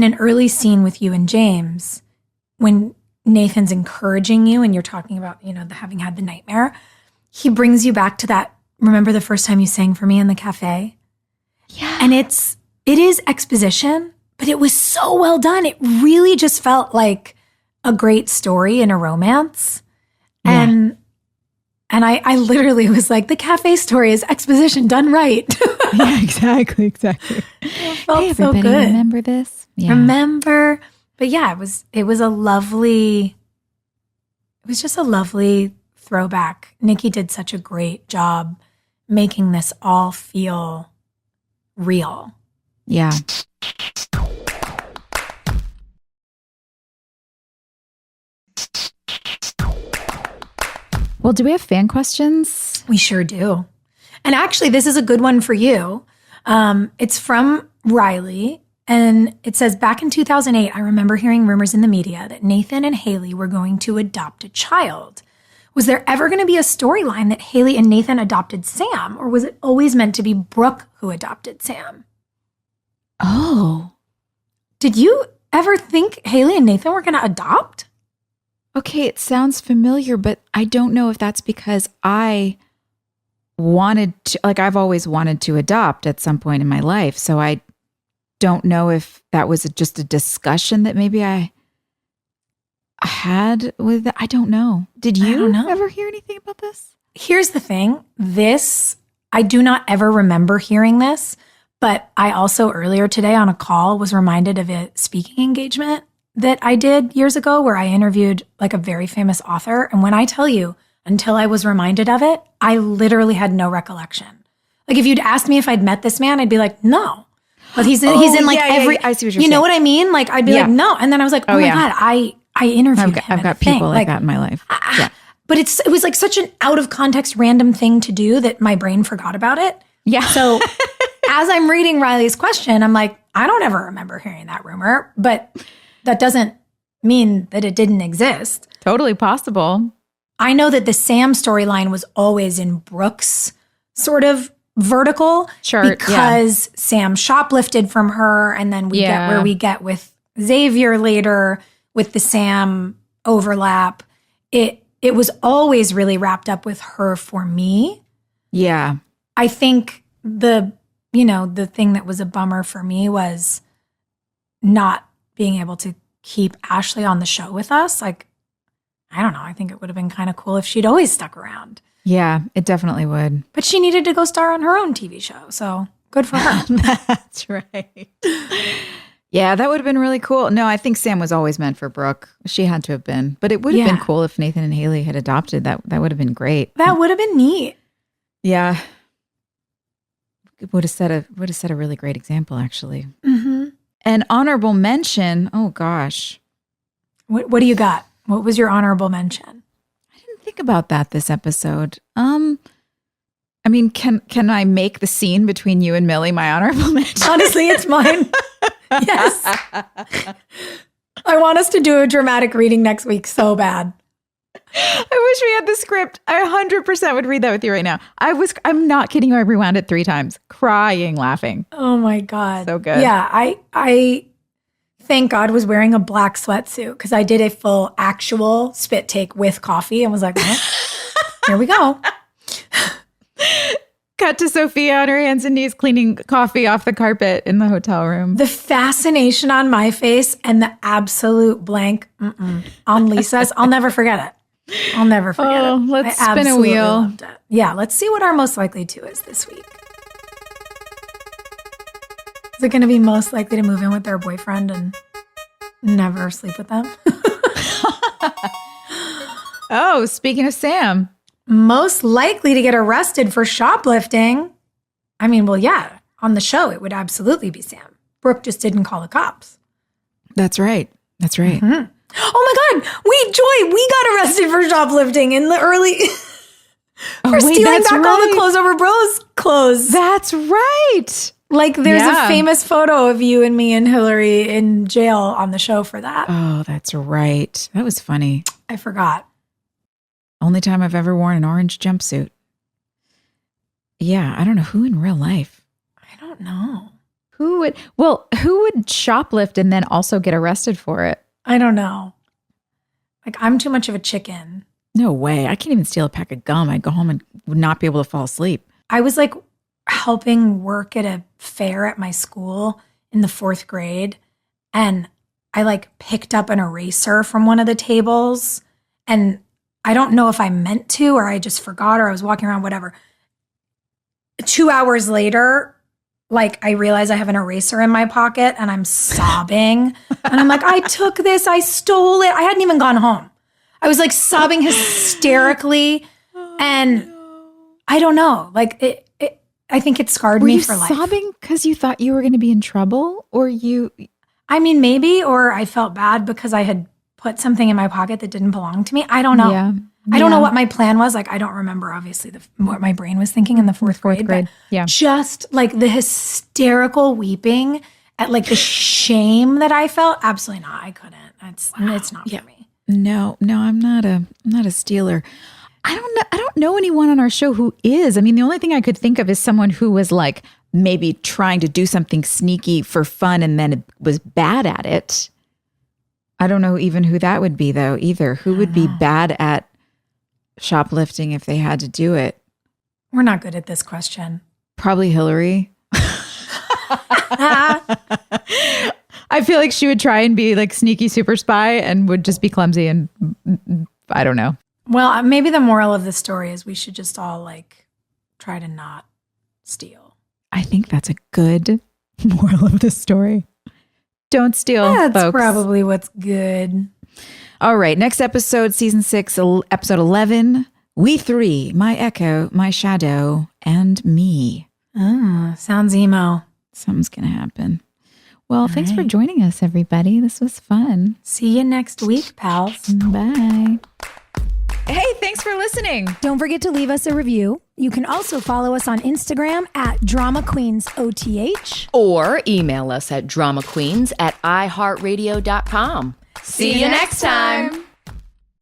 an early scene with you and James, when Nathan's encouraging you and you're talking about, the having had the nightmare, he brings you back to that, remember the first time you sang for me in the cafe? Yeah. And it is exposition, but it was so well done. It really just felt like a great story in a romance. Yeah. And I literally was like, the cafe story is exposition done right. Yeah, exactly. It felt Hey, so everybody, good. remember this? Yeah. Remember? But yeah, it was just a lovely throwback. Nikki did such a great job making this all feel real. Yeah. Well, do we have fan questions? We sure do. And actually, this is a good one for you. It's from Riley, and it says, back in 2008, I remember hearing rumors in the media that Nathan and Haley were going to adopt a child. Was there ever going to be a storyline that Haley and Nathan adopted Sam, or was it always meant to be Brooke who adopted Sam? Oh. Did you ever think Haley and Nathan were going to adopt? Okay, it sounds familiar, but I don't know if that's because I wanted to, like, I've always wanted to adopt at some point in my life. So I don't know if that was just a discussion that maybe I had with, I don't know. Did you ever hear anything about this? Here's the thing. I do not ever remember hearing this, but I also earlier today on a call was reminded of a speaking engagement that I did years ago where I interviewed like a very famous author. And when I tell you, until I was reminded of it, I literally had no recollection. Like if you'd asked me if I'd met this man, I'd be like, no. But he's in like every, I see what you're you know saying. what I mean? Like I'd be like, no. And then I was like, oh my God, I interviewed him. I've got people like that in my life. Yeah. But it was like such an out of context random thing to do that my brain forgot about it. Yeah. So as I'm reading Riley's question, I'm like, I don't ever remember hearing that rumor, but that doesn't mean that it didn't exist. Totally possible. I know that the Sam storyline was always in Brooke's sort of vertical. Sure. Because Sam shoplifted from her, and then we get where we get with Xavier later with the Sam overlap. It was always really wrapped up with her for me. Yeah. I think the thing that was a bummer for me was not being able to keep Ashley on the show with us. Like, I don't know. I think it would have been kind of cool if she'd always stuck around. Yeah, it definitely would. But she needed to go star on her own TV show. So good for her. That's right. Yeah, that would have been really cool. No, I think Sam was always meant for Brooke. She had to have been. But it would have been cool if Nathan and Haley had adopted. That would have been great. That would have been neat. Yeah. It would have set a really great example, actually. Mm-hmm. An honorable mention. Oh, gosh. What do you got? What was your honorable mention? I didn't think about that this episode. I mean, can I make the scene between you and Millie my honorable mention? Honestly, it's mine. Yes. I want us to do a dramatic reading next week so bad. I wish we had the script. I 100% would read that with you right now. I'm not kidding you. I rewound it 3 times, crying, laughing. Oh my God. So good. Yeah. I thank God was wearing a black sweatsuit because I did a full actual spit take with coffee and was like, well, here we go. Cut to Sophia on her hands and knees cleaning coffee off the carpet in the hotel room. The fascination on my face and the absolute blank on Lisa's, I'll never forget it. I'll never forget it. Let's I spin a absolutely wheel. loved it. Yeah, let's see what our most likely to is this week. Is it going to be most likely to move in with their boyfriend and never sleep with them? Oh, speaking of Sam. Most likely to get arrested for shoplifting. I mean, well, yeah, on the show, it would absolutely be Sam. Brooke just didn't call the cops. That's right. That's right. Mm-hmm. Oh my God. Wait, Joy, we got arrested for shoplifting in the early... for stealing back all the Clothes Over Bros clothes. That's right. Like there's a famous photo of you and me and Hilarie in jail on the show for that. Oh, that's right. That was funny. I forgot. Only time I've ever worn an orange jumpsuit. Yeah, I don't know who in real life. I don't know. Who would shoplift and then also get arrested for it? I don't know. Like I'm too much of a chicken. No way. I can't even steal a pack of gum. I'd go home and would not be able to fall asleep. I was like helping work at a fair at my school in the 4th grade. and I like picked up an eraser from one of the tables, and I don't know if I meant to or I just forgot or I was walking around, whatever. 2 hours later, like I realize I have an eraser in my pocket and I'm sobbing. And I'm like, I took this, I stole it. I hadn't even gone home. I was like sobbing hysterically. And I don't know, like I think it scarred me for life. Were you sobbing because you thought you were going to be in trouble, or you? I mean, maybe, or I felt bad because I had put something in my pocket that didn't belong to me. I don't know. Yeah. I don't know what my plan was. Like, I don't remember, obviously, what my brain was thinking in the fourth grade. But yeah. Just like the hysterical weeping at like the shame that I felt. Absolutely not. I couldn't. It's not for me. No, I'm not a stealer. I don't know anyone on our show who is. I mean, the only thing I could think of is someone who was like maybe trying to do something sneaky for fun and then was bad at it. I don't know even who that would be though either. Who would be bad at shoplifting if they had to do it? We're not good at this question. Probably Hilarie. I feel like she would try and be like sneaky super spy and would just be clumsy, and I don't know. Well, maybe the moral of the story is we should just all like try to not steal. I think that's a good moral of the story. Don't steal, That's folks. probably what's good. All right, next episode, season 6, episode 11. We three, my echo, my shadow, and me. Sounds emo. Something's going to happen. Well, thanks for joining us, everybody. This was fun. See you next week, pals. Bye. Hey, thanks for listening. Don't forget to leave us a review. You can also follow us on Instagram at Drama Queens OTH. Or email us at dramaqueens@iheartradio.com. See you next time.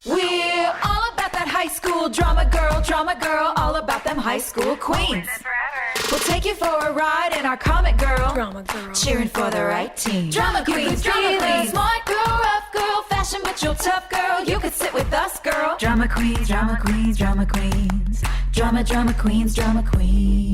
We're all about that high school drama girl, all about them high school queens. We'll take you for a ride in our comic girl, cheering for the right team. Drama queens, smart girl, rough girl, fashion but you're tough girl. You could sit with us, girl. Drama queens, drama queens, drama queens, drama queens, drama queens.